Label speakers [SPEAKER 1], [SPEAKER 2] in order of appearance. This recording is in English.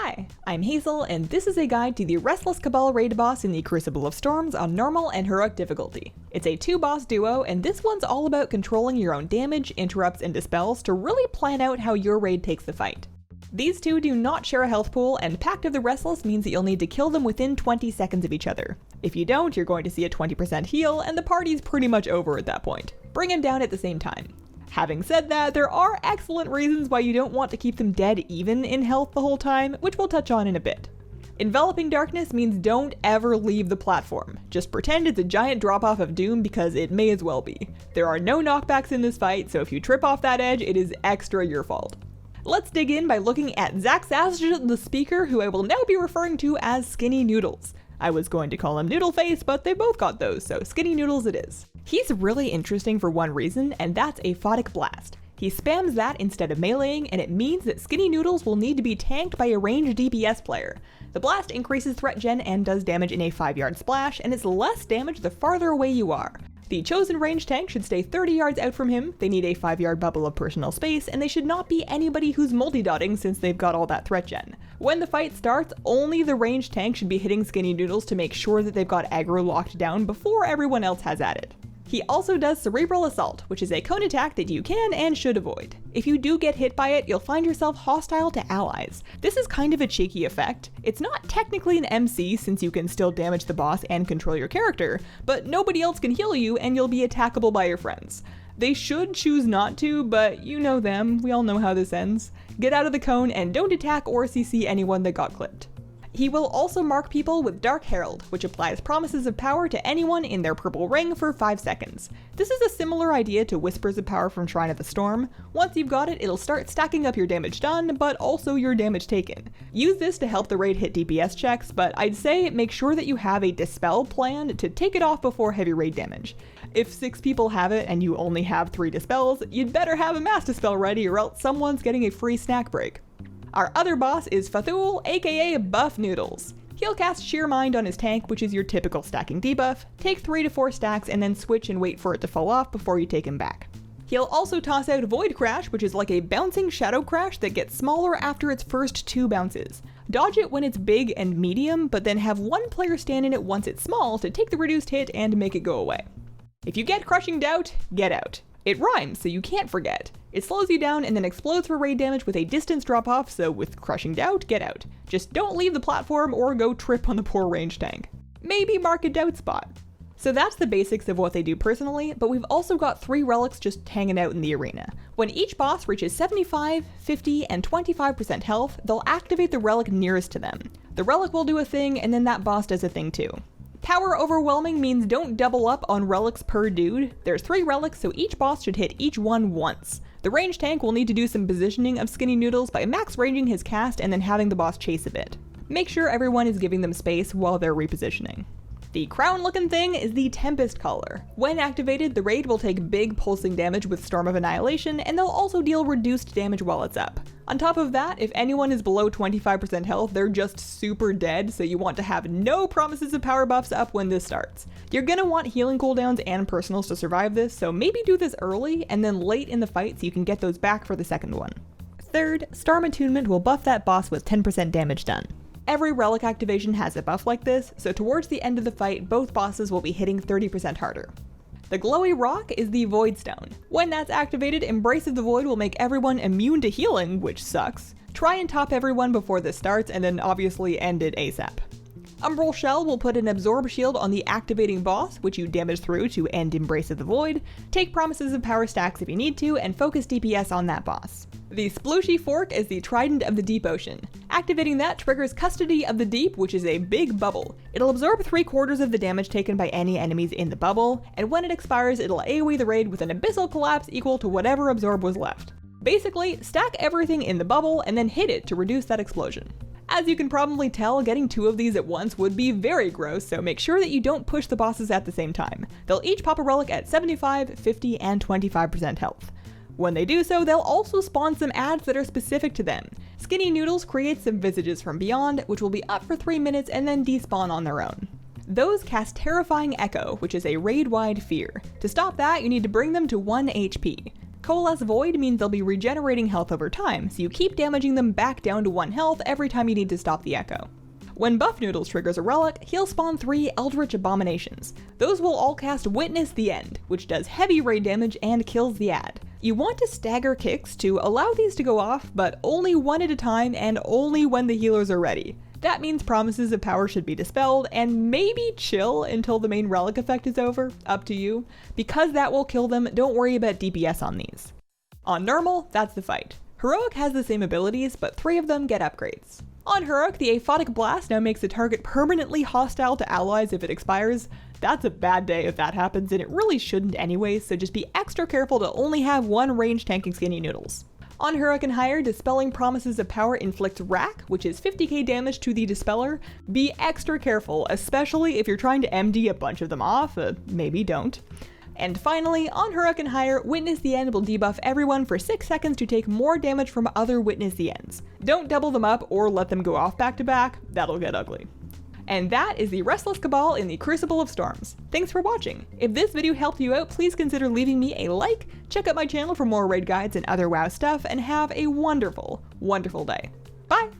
[SPEAKER 1] Hi, I'm Hazel, and this is a guide to the Restless Cabal raid boss in the Crucible of Storms on normal and heroic difficulty. It's a 2-boss duo, and this one's all about controlling your own damage, interrupts, and dispels to really plan out how your raid takes the fight. These two do not share a health pool, and Pact of the Restless means that you'll need to kill them within 20 seconds of each other. If you don't, you're going to see a 20% heal, and the party's pretty much over at that point. Bring them down at the same time. Having said that, there are excellent reasons why you don't want to keep them dead even in health the whole time, which we'll touch on in a bit. Enveloping Darkness means don't ever leave the platform. Just pretend it's a giant drop-off of doom because it may as well be. There are no knockbacks in this fight, so if you trip off that edge, it is extra your fault. Let's dig in by looking at Zaxxas the Speaker, who I will now be referring to as Skinny Noodles. I was going to call him Noodleface, but they both got those, so Skinny Noodles it is. He's really interesting for one reason, and that's Aphotic Blast. He spams that instead of meleeing, and it means that Skinny Noodles will need to be tanked by a ranged DPS player. The blast increases threat gen and does damage in a 5-yard splash, and it's less damage the farther away you are. The chosen range tank should stay 30 yards out from him, they need a 5-yard bubble of personal space, and they should not be anybody who's multi-dotting since they've got all that threat gen. When the fight starts, only the ranged tank should be hitting Skinny Noodles to make sure that they've got aggro locked down before everyone else has at it. He also does Cerebral Assault, which is a cone attack that you can and should avoid. If you do get hit by it, you'll find yourself hostile to allies. This is kind of a cheeky effect. It's not technically an MC since you can still damage the boss and control your character, but nobody else can heal you and you'll be attackable by your friends. They should choose not to, but you know them, we all know how this ends. Get out of the cone and don't attack or CC anyone that got clipped. He will also mark people with Dark Herald, which applies promises of power to anyone in their purple ring for 5 seconds. This is a similar idea to Whispers of Power from Shrine of the Storm. Once you've got it, it'll start stacking up your damage done, but also your damage taken. Use this to help the raid hit DPS checks, but I'd say make sure that you have a dispel plan to take it off before heavy raid damage. If 6 people have it and you only have 3 dispels, you'd better have a mass dispel ready or else someone's getting a free snack break. Our other boss is Fathul, aka Buff Noodles. He'll cast Sheer Mind on his tank, which is your typical stacking debuff, take 3 to 4 stacks and then switch and wait for it to fall off before you take him back. He'll also toss out Void Crash, which is like a bouncing Shadow Crash that gets smaller after its first 2 bounces. Dodge it when it's big and medium, but then have one player stand in it once it's small to take the reduced hit and make it go away. If you get Crushing Doubt, get out. It rhymes, so you can't forget. It slows you down and then explodes for raid damage with a distance drop-off, so with Crushing Doubt, get out. Just don't leave the platform or go trip on the poor range tank. Maybe mark a doubt spot. So that's the basics of what they do personally, but we've also got 3 relics just hanging out in the arena. When each boss reaches 75, 50, and 25% health, they'll activate the relic nearest to them. The relic will do a thing, and then that boss does a thing too. Power Overwhelming means don't double up on relics per dude. There's 3 relics, so each boss should hit each one once. The range tank will need to do some positioning of Skinny Noodles by max ranging his cast and then having the boss chase a bit. Make sure everyone is giving them space while they're repositioning. The crown-looking thing is the Tempest Caller. When activated, the raid will take big pulsing damage with Storm of Annihilation, and they'll also deal reduced damage while it's up. On top of that, if anyone is below 25% health, they're just super dead, so you want to have no promises of power buffs up when this starts. You're gonna want healing cooldowns and personals to survive this, so maybe do this early, and then late in the fight so you can get those back for the second one. Third, Storm Attunement will buff that boss with 10% damage done. Every relic activation has a buff like this, so towards the end of the fight, both bosses will be hitting 30% harder. The glowy rock is the Void Stone. When that's activated, Embrace of the Void will make everyone immune to healing, which sucks. Try and top everyone before this starts, and then obviously end it ASAP. Umbral Shell will put an Absorb Shield on the activating boss, which you damage through to end Embrace of the Void. Take Promises of Power stacks if you need to, and focus DPS on that boss. The Splooshy Fork is the Trident of the Deep Ocean. Activating that triggers Custody of the Deep, which is a big bubble. It'll absorb 3/4 of the damage taken by any enemies in the bubble, and when it expires, it'll AoE the raid with an Abyssal Collapse equal to whatever absorb was left. Basically, stack everything in the bubble and then hit it to reduce that explosion. As you can probably tell, getting 2 of these at once would be very gross, so make sure that you don't push the bosses at the same time. They'll each pop a relic at 75, 50, and 25% health. When they do so, they'll also spawn some ads that are specific to them. Skinny Noodles creates some Visages from Beyond, which will be up for 3 minutes and then despawn on their own. Those cast Terrifying Echo, which is a raid-wide fear. To stop that, you need to bring them to 1 HP. Coalesce Void means they'll be regenerating health over time, so you keep damaging them back down to 1 health every time you need to stop the echo. When Buff Noodles triggers a relic, he'll spawn 3 Eldritch Abominations. Those will all cast Witness the End, which does heavy raid damage and kills the ad. You want to stagger kicks to allow these to go off, but only one at a time and only when the healers are ready. That means Promises of Power should be dispelled, and maybe chill until the main relic effect is over, up to you. Because that will kill them, don't worry about DPS on these. On normal, that's the fight. Heroic has the same abilities, but 3 of them get upgrades. On Heroic, the Aphotic Blast now makes the target permanently hostile to allies if it expires. That's a bad day if that happens, and it really shouldn't anyways, so just be extra careful to only have 1 range tanking Skinny Noodles. On Heroic and higher, Dispelling Promises of Power inflicts Rack, which is 50k damage to the Dispeller. Be extra careful, especially if you're trying to MD a bunch of them off, maybe don't. And finally, on Heroic and higher, Witness the End will debuff everyone for 6 seconds to take more damage from other Witness the Ends. Don't double them up or let them go off back to back, that'll get ugly. And that is the Restless Cabal in the Crucible of Storms. Thanks for watching. If this video helped you out, please consider leaving me a like, check out my channel for more raid guides and other WoW stuff, and have a wonderful, wonderful day. Bye!